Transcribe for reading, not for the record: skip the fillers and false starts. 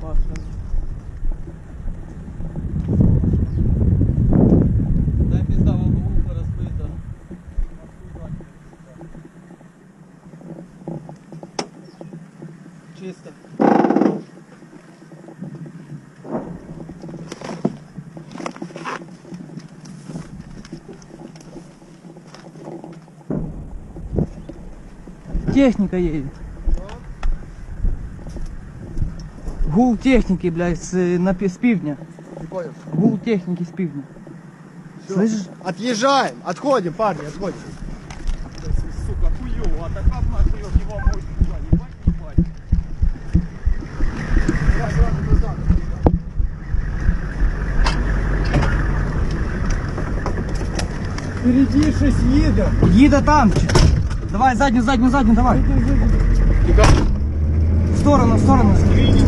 Башен. Дай пизда, вон ухо разбито. Чисто. Техника едет. Гул техники, блядь, с пивня. Не понял. Гул техники с пивня. Всё. Слышишь? Отъезжаем. Отходим, парни, отходим. Сука, хуёво, а так нахуй его мощь, ебать, ебать. Давай, давай, назад. Впереди 6 їде. Їде там. Давай, заднюю, давай. Тихо. В сторону. Скринь